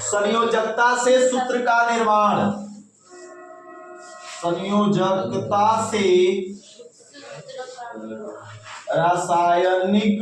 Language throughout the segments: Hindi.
संयोजकता से सूत्र का निर्माण, संयोजकता से रासायनिक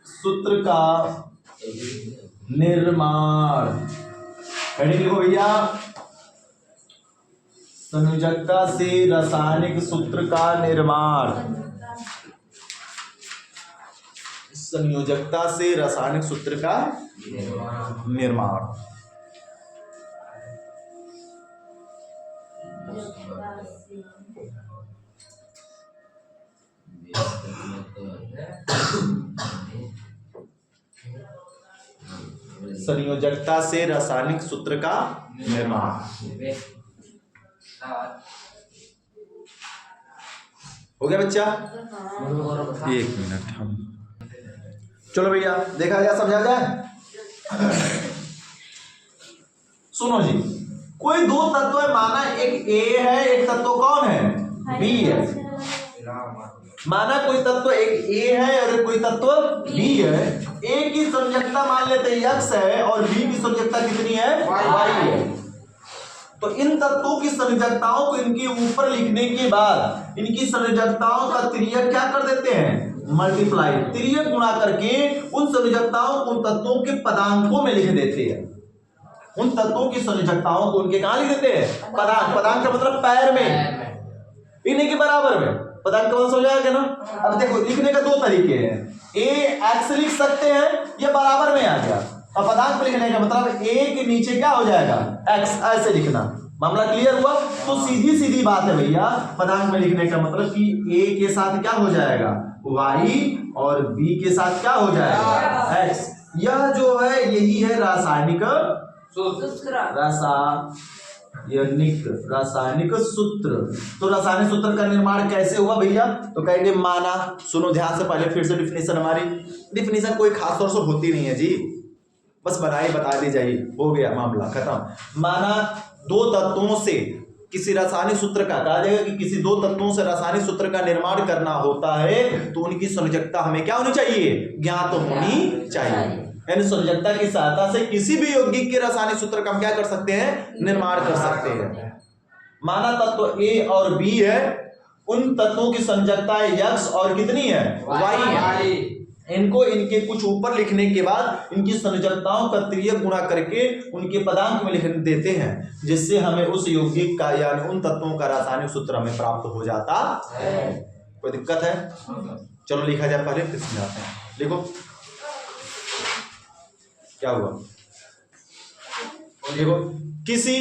सूत्र का निर्माण। हेडिंग लिखो भैया, संयोजकता से रासायनिक सूत्र का निर्माण। संयोजकता से रासायनिक सूत्र का निर्माण। संयोजकता से रासायनिक सूत्र का निर्माण। हो गया बच्चा? एक मिनट हम, चलो भैया देखा गया, समझा जाए। सुनो जी, कोई दो तत्व है, माना एक ए है, एक तत्व कौन है? बी है। माना कोई तत्व एक ए है और कोई तत्व बी है। ए की संयोजकता मान लेते हैं x है और बी की संयोजकता कितनी है? y है। तो इन तत्वों की संयोजकताओं को इनके ऊपर लिखने के बाद इनकी संयोजकताओं का तिर्यक क्या कर देते हैं? मल्टीप्लाई, तिर्यक गुणा करके उन संयोजकताओं को उन तत्वों के पदांकों में लिख देते हैं। उन तत्वों की संयोजकताओं को उनके कहां लिख देते हैं? पदांक। पदांक का मतलब पैर में, इन्हीं के बराबर में। पदांक का मतलब समझ आया ना? अब देखो, लिखने का दो तरीके हैं, ए एक्स लिख सकते हैं या बराबर में आ गया। अब पदांक में लिखने का मतलब ए के नीचे क्या हो जाएगा? एक्स, ऐसे लिखना। मामला क्लियर हुआ? तो सीधी सीधी बात है भैया, पदांक में लिखने का मतलब कि ए के साथ क्या हो जाएगा? y और b के साथ क्या हो जाएगा? x। यह जो है यही है रासायनिक रासायनिक सूत्र। तो रासायनिक सूत्र का निर्माण कैसे हुआ भैया? तो कहेंगे माना, सुनो ध्यान से, पहले फिर से डिफिनेशन, हमारी डिफिनेशन कोई खास तौर से होती नहीं है जी, बस बनाए बता दी जाइए, हो गया मामला खत्म। माना दो तत्वों से किसी रासायनिक सूत्र का, कहा जाएगा कि किसी दो तत्वों से रासायनिक सूत्र का निर्माण करना होता है तो उनकी संयोजकता हमें क्या होनी चाहिए? ज्ञात होनी चाहिए। यानी संयोजकता की सहायता से किसी भी यौगिक के रासायनिक सूत्र का हम क्या कर सकते हैं? निर्माण कर सकते हैं। माना तत्व ए और बी है, उन तत्वों की संयोजकता x और कितनी है? y है। इनको इनके कुछ ऊपर लिखने के बाद इनकी संयोजकताओं का तिर्यक गुणा करके उनके पदांक में लिख देते हैं, जिससे हमें उस यौगिक का यानी उन तत्वों का रासायनिक सूत्र हमें प्राप्त हो जाता है। कोई दिक्कत है? चलो लिखा जाए, पहले फिर समझाते हैं। देखो क्या हुआ, देखो किसी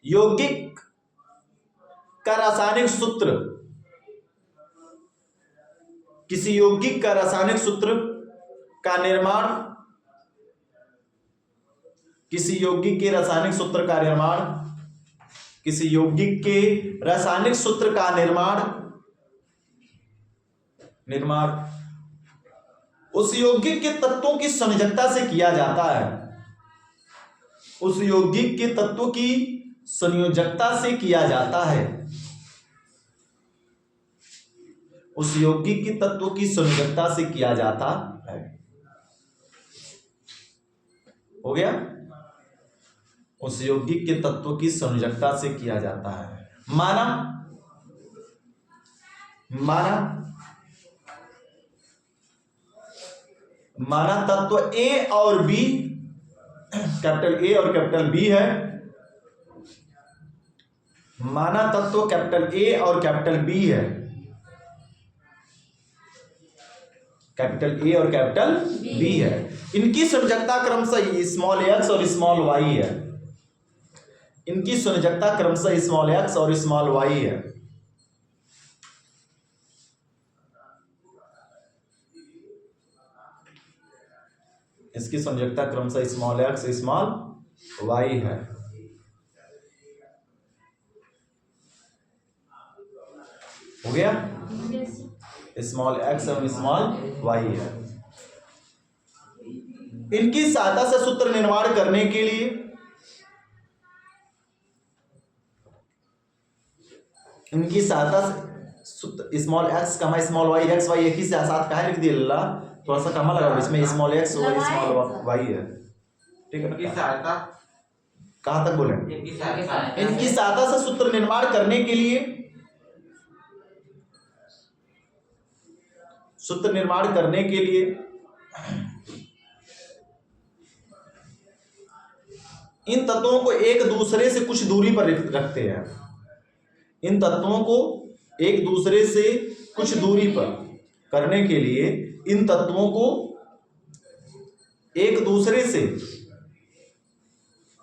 यौगिक का रासायनिक सूत्र, किसी यौगिक का रासायनिक सूत्र का निर्माण, किसी यौगिक के रासायनिक सूत्र का निर्माण, किसी यौगिक के रासायनिक सूत्र का निर्माण उस यौगिक के तत्वों की संयोजकता से किया जाता है। उस यौगिक के तत्वों की संयोजकता से किया जाता है। उस यौगिक के तत्वों की संयोजकता से किया जाता है। हो गया? उस यौगिक के तत्वों की संयोजकता से किया जाता है। माना तत्व ए और बी, कैपिटल ए और कैपिटल बी है। माना तत्व कैपिटल ए और कैपिटल बी है, कैपिटल ए और कैपिटल बी है। इनकी संयोजकता क्रमशः स्मॉल एक्स और स्मॉल वाई है। इनकी संयोजकता क्रमशः स्मॉल एक्स और स्मॉल वाई है। इसकी संयोजकता क्रमशः स्मॉल एक्स स्मॉल वाई है। हो गया? स्मॉल एक्स और स्मॉल वाई है। इनकी सहायता से सूत्र निर्माण करने के लिए इनकी सहायता से सूत्र स्मॉल एक्स कमा स्मॉल वाई, एक्स वाई एक ही से साथ काहे लिख दिया ला, थोड़ा सा कमा लगा इसमें, small X Y small Y है, ठीक है ना। सहायता कहाँ तक बोले, इनकी सहायता से सूत्र निर्माण करने के लिए, सूत्र निर्माण करने के लिए इन तत्वों को एक दूसरे से कुछ दूरी पर रखते हैं, इन तत्वों को एक दूसरे से कुछ दूरी पर करने के लिए इन तत्वों को एक दूसरे से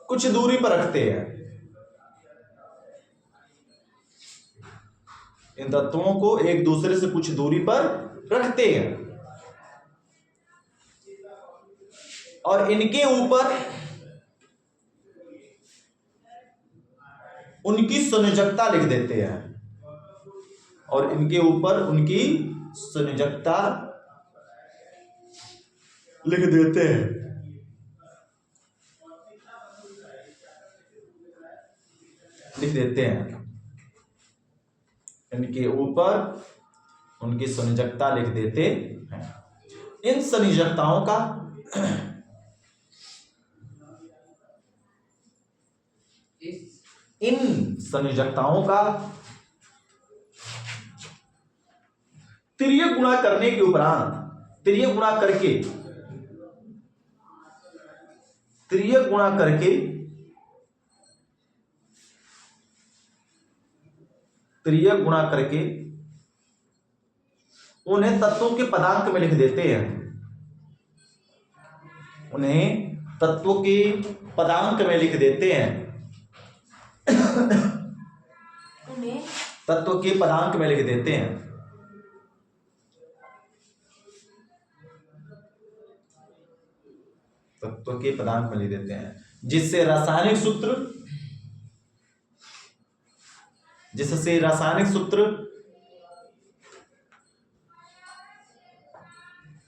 कुछ दूरी पर रखते हैं, इन तत्वों को एक दूसरे से कुछ दूरी पर रखते हैं और इनके ऊपर उनकी संयोजकता लिख देते हैं, और इनके ऊपर उनकी संयोजकता लिख देते हैं। लिख देते हैं इनके ऊपर उनकी संयोजकता लिख देते हैं। इन संयोजकताओं का इन संयोजकताओं का तिर्यक गुणा करने के उपरांत, तिर्यक गुणा करके, तिर्यक गुणा करके, तिर्यक गुणा करके उन्हें तत्वों के पदांक में लिख देते हैं, उन्हें तत्वों के पदांक में लिख देते हैं, तत्व के पदांक में लिख देते हैं। तत्व के पदांक में लिख देते हैं, जिससे रासायनिक सूत्र, जिससे रासायनिक सूत्र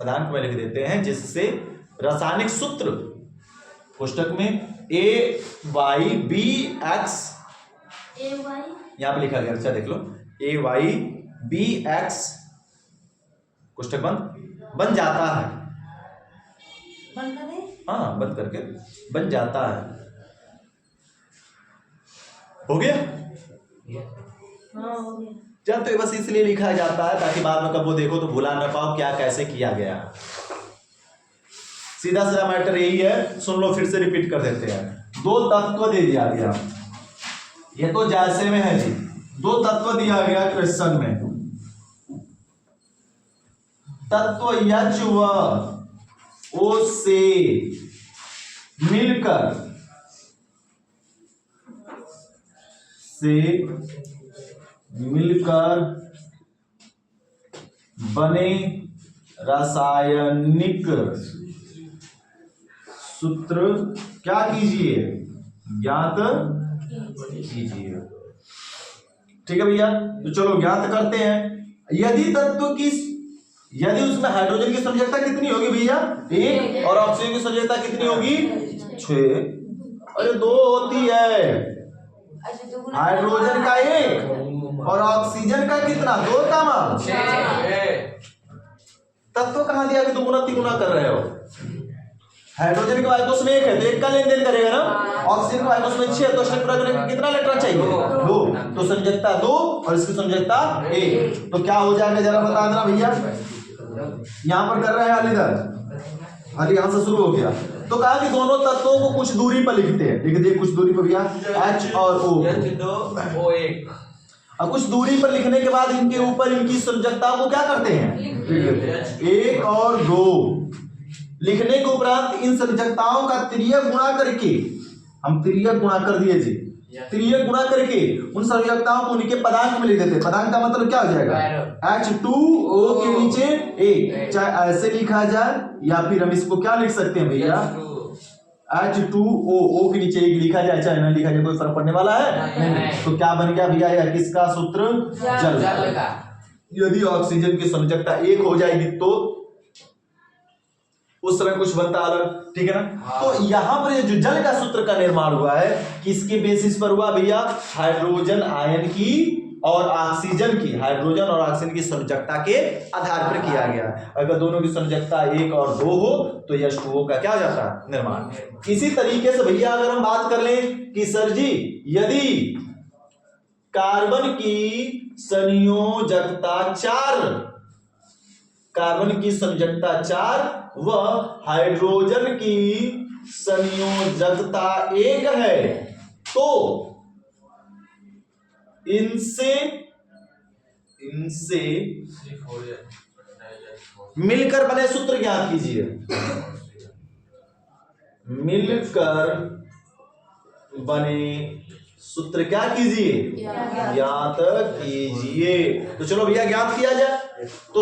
पदांक में लिख देते हैं, जिससे रासायनिक सूत्र पुस्तक में ए वाई बी एक्स, यहां पे लिखा गया, अच्छा देख लो, ए वाई बी एक्स पुस्तक बन जाता है, बंद कर दे, हाँ बंद करके बन जाता है। हो गया, हाँ हो गया। चल तो बस इसलिए लिखा जाता है ताकि बाद में कब वो देखो तो भुला ना पाओ क्या कैसे किया गया। सीधा सीधा मैटर यही है, सुन लो फिर से रिपीट कर देते हैं। दो तत्व दे दिया गया, ये तो जैसे में है जी, दो तत्व दिया गया क्वेश्चन में, तत्व H व O से मिलकर बने रासायनिक सूत्र क्या कीजिए, ज्ञात कीजिए। ठीक है भैया, तो चलो ज्ञात करते हैं। यदि तत्व की, यदि उसमें हाइड्रोजन की संयोजकता कितनी होगी भैया, 1, और ऑक्सीजन की संयोजकता कितनी होगी, 6। अरे 2 होती है, हाइड्रोजन का 1 और ऑक्सीजन का कितना, 2 का मान 6। तत्व कहां दिया कि 2 गुना 3 गुना कर रहे हो। हाइड्रोजन के वायुकोश में 1 है तो 1 का लेन देन करेगा ना, ऑक्सीजन के वायुकोश में 6 तो कितना इलेक्ट्रॉन चाहिए, 2, तो संयोजकता 2 और इसकी संयोजकता 1, तो क्या हो जाएगा जरा बता देना भैया। यहां पर कर रहे हैं हल, इधर हल यहां से शुरू हो गया, तो कहा कि दोनों तत्वों को कुछ दूरी पर लिखते हैं, लिख दिए कुछ दूरी पर भैया, H और O, और कुछ दूरी पर लिखने के बाद इनके ऊपर इनकी संयोजकता को क्या करते हैं, 1 और 2 लिखने के उपरांत इन संयोजकताओं का तिर्यक गुणा करके, हम तिर्यक गुणा कर दिए जी, तिर्यक गुणा करके उन संयोजकताओं को उनके पदांक में लिख देते हैं। पदांक का मतलब क्या हो जाएगा, H2O के नीचे 1, चाहे ऐसे लिखा जाए या फिर हम इसको क्या लिख सकते हैं भैया, H2O के नीचे 1 लिखा जाए चाहे ना लिखा जाए, कोई फर्क पड़ने वाला है नहीं। तो क्या बन गया भैया, किसका सूत्र, जल का। यदि ऑक्सीजन की संयोजकता 1 हो जाएगी तो उस समय कुछ बनता अलग, ठीक है ना। तो यहां पर जो जल का सूत्र का निर्माण हुआ है किसके बेसिस पर हुआ भैया, हाइड्रोजन आयन की और ऑक्सीजन की, हाइड्रोजन और ऑक्सीजन की संयोजकता के आधार पर किया गया। अगर दोनों की संयोजकता 1 और 2 हो तो H2O का क्या हो जाता है, निर्माण। इसी तरीके से भैया अगर हम बात कर लें कि सर जी यदि कार्बन की संयोजकता 4, कार्बन की संयोजकता 4 व हाइड्रोजन की संयोजकता 1 है तो इनसे मिलकर बने सूत्र ज्ञात कीजिए, मिलकर बने सूत्र क्या कीजिए, ज्ञात कीजिए। तो चलो भैया ज्ञात किया जाए। तो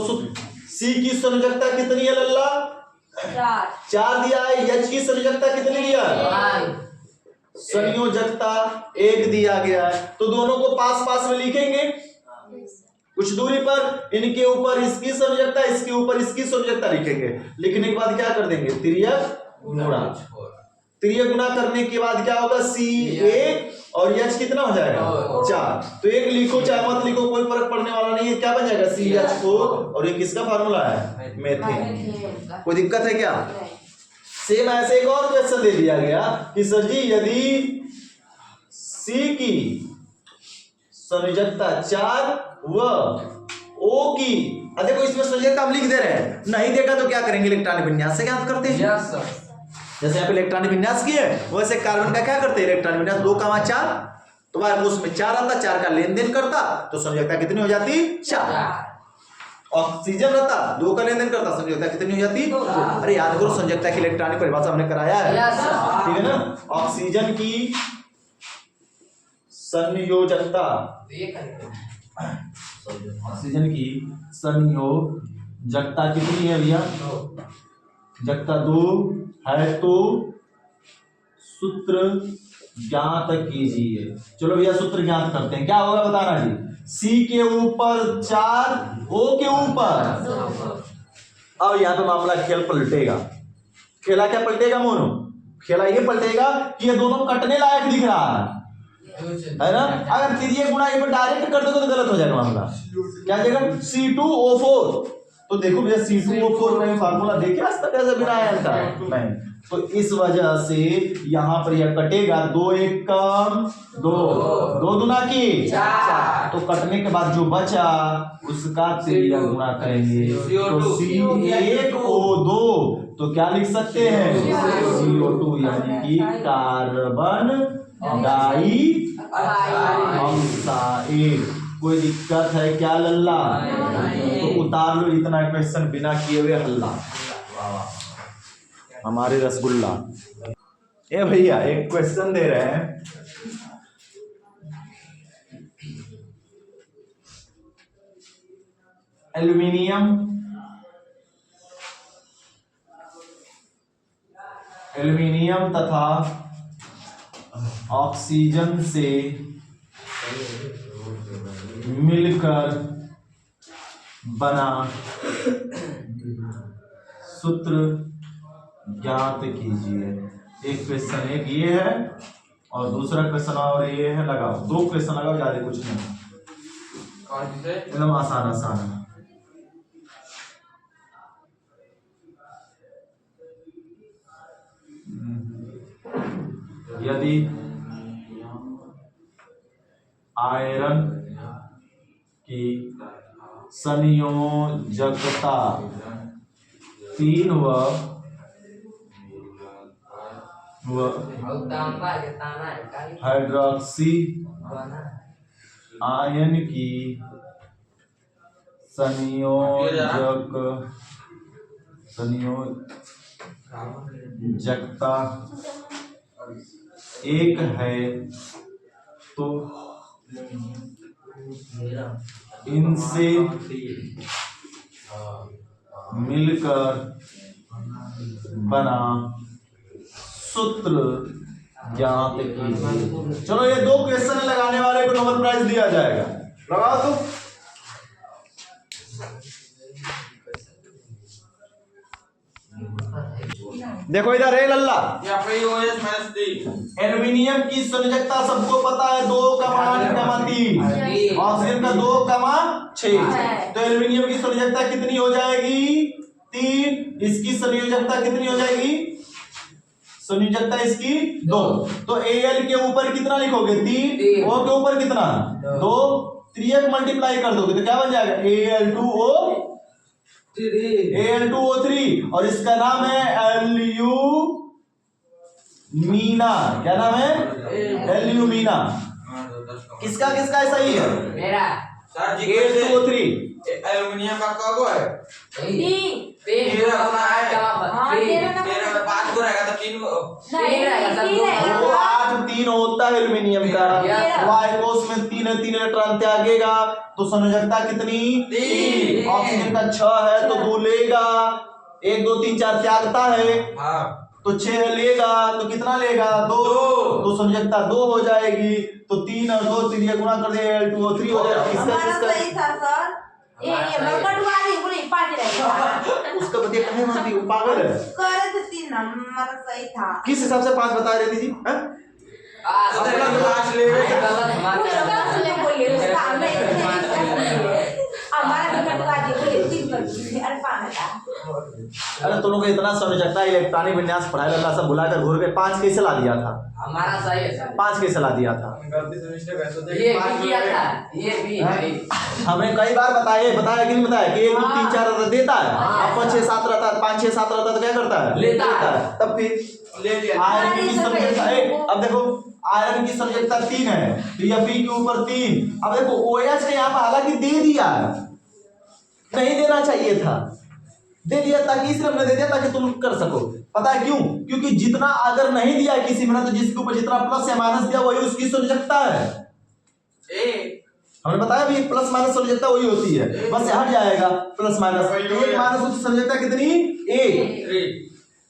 सी की संयोजकता कितनी है लल्ला, 4 दिया है। H की संयोजकता कितनी दिया है, संयोजकता 1 दिया गया है। तो दोनों को पास पास में लिखेंगे, कुछ दूरी पर इनके ऊपर इसकी संयोजकता, इसके ऊपर इसकी संयोजकता लिखेंगे। लिखने के बाद क्या कर देंगे, तिर्यक गुणा। तिर्यक गुणा करने के बाद क्या होगा, C1 और H कितना हो जाएगा, 4। तो 1 लिखो चाहे मत लिखो कोई फर्क पड़ने वाला नहीं है। क्या बन जाएगा, CH4 और ये किसका फार्मूला है, मेथेन। कोई दिक्कत है क्या। सेम ऐसे एक और क्वेश्चन दे दिया गया कि सर जी यदि C की संयोजकता 4 व O की, देखो इसमें संयोजकता हम लिख दे रहे हैं, नहीं देखा तो क्या करेंगे, इलेक्ट्रॉनिक विन्यास से ज्ञात करते हैं। जैसे यहाँ पे इलेक्ट्रॉनिक विन्यास किए वैसे कार्बन का क्या करते हैं, इलेक्ट्रॉनिक विन्यास 2,4, तो उसमें 4 आता, 4 का लेन देन करता तो संयोजकता कितनी हो जाती, 4। ऑक्सीजन रहता 2 का लेन देन करता, संयोजकता कितनी हो जाती, 2। अरे याद करो संयोजकता की इलेक्ट्रॉनिक परिभाषा हमने कराया है, ठीक है ना। ऑक्सीजन की संयोजकता, ऑक्सीजन की संयोजकता कितनी है भैया, जकता 2 है तो सूत्र ज्ञात कीजिए। चलो भैया सूत्र ज्ञात करते हैं, क्या होगा बताना जी। C के ऊपर 4, O के ऊपर, अब यहाँ पे मामला खेल पलटेगा। खेला क्या पलटेगा मोनो, खेला ये पलटेगा कि ये दोनों कटने लायक दिख रहा है ना। अगर तिर्यक गुणा एक बार डायरेक्ट कर दोगे तो गलत हो जाएगा मामला। क्या जाएगा, C2O4। तो देखो भैया C2O4 में फार्मूला देखिए आज तक ऐसा बिना आया था नहीं, तो इस वजह से यहां पर यह कटेगा, 2 एक कम 2, 2 दूना की 4। तो कटने के बाद जो बचा उसका तिर्यक गुणा करेंगे तो C1O2, तो क्या लिख सकते हैं, CO2 यानी कि कार्बन डाई ऑक्साइड। कोई दिक्कत है क्या लल्ला, तो उतार लो इतना क्वेश्चन बिना किए हुए हल्ला, हमारे रसगुल्ला। ए भैया एक क्वेश्चन दे रहे हैं, एल्यूमिनियम तथा ऑक्सीजन से मिलकर बना सूत्र ज्ञात कीजिए। एक क्वेश्चन एक ये है और दूसरा क्वेश्चन और ये है, लगाओ 2 क्वेश्चन लगाओ, ज्यादा कुछ नहीं, एकदम आसान आसान है। यदि आयरन की संयोजकता 3 व हाइड्रोक्सी आयन की संयोजकता 1 है तो इनसे मिलकर बना सूत्र ज्ञात कीजिए। चलो ये 2 क्वेश्चन लगाने वाले को नोबेल प्राइज दिया जाएगा, लगाओ तो। देखो इधर है लल्ला, OH-3 एल्युमिनियम की संयोजकता सबको पता है 2,8,3, ऑक्सीजन का 2,6। तो एल्युमिनियम की संयोजकता कितनी हो जाएगी 3, इसकी संयोजकता कितनी हो जाएगी, संयोजकता इसकी 2। तो Al के ऊपर कितना लिखोगे 3, O के ऊपर कितना 2, 3 मल्टीप्लाई कर दोगे तो क्या बन जाएगा Al2O3 और इसका नाम है एल्यूमीना। क्या नाम है एल्यूमीना। किसका किसका सही है मेरा सर जी Al2O3 एल्युमिनियम का कब है 3 तेरह होना है। हाँ, 13 में 5 को रहेगा तो 3 वो 8 3 होता है एल्युमिनियम का, वाइकोस में 3 है, 3 इलेक्ट्रॉन त्यागेगा तो संयोजकता कितनी 3। ऑक्सीजन का 6 है तो 2 लेगा, 1 2 3 4 त्यागता है हाँ तो 6 लेगा तो कितना लेगा 2, तो संयोजकता 2 हो जाएगी। तो 3 और 2 3 गुणा कर दिया Al2O3 हो जाएगा। इसका सही था सर, ये मरकटवादी बोली पार्टी रहेगा उसका बतिया कहे मानती वो पागल है। करे तो 3 नंबर सही था। किस हिसाब से 5 बता रही थी जी हैं? अपना क्लास ले हमारा मरकटवादी बोली 3 पर अरे पागल था। अरे तुम लोग इतना संयोजकता इलेक्ट्रॉनिक विन्यास पढ़ाई वाला सब बुलाकर घूर के 5 कैसे ला दिया था, हमारा सही है सर। 5 कैसे ला दिया था। ये भी किया था, ये भी है। हमने कई बार बताया कि नहीं बताया कि 1 2 3 4 रहता देता है, अब 5 6 7 रहता है, 5 6 7 रहता है तो क्या करता है लेता है। तब फिर ले लिया आयरन की संयोजकता अब देखो आयरन की संयोजकता 3 है तो ये Fe के ऊपर 3। अब देखो OH ने यहाँ पर हालांकि दे दिया, नहीं देना चाहिए था, दे दिया ताकि इसलिए हमने दे दिया ताकि तुम कर सको। पता है क्यों, क्योंकि जितना अगर नहीं दिया किसी में तो जिसके ऊपर जितना प्लस या माइनस दिया वही उसकी संयोजकता है। हमने बताया भी प्लस माइनस संयोजकता वही होती है, बस हट जाएगा प्लस माइनस। 1 माइनस उसकी संयोजकता कितनी 1।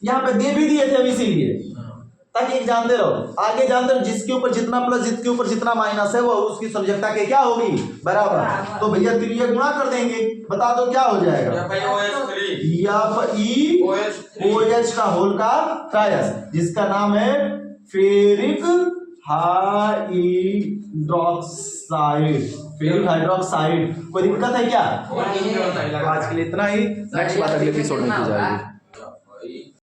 यहाँ पे दे भी दिए थे हम इसीलिए ताकि एक जानते रहो, आगे जानते रहो जिसके ऊपर जितना प्लस जिसके ऊपर जितना माइनस है वो उसकी संयोजकता के क्या होगी बराबर। तो भैया 3 गुणा कर देंगे, बता दो क्या हो जाएगा OH का होल का ट्रायस जिसका नाम है फेरिक हाइड्रोक्साइड। फेरिक हाइड्रोक्साइड कोई दिक्कत है क्या? आज के लिए इतना ही, नेक्स्ट बात अगले एपिसोड में की जाएगी।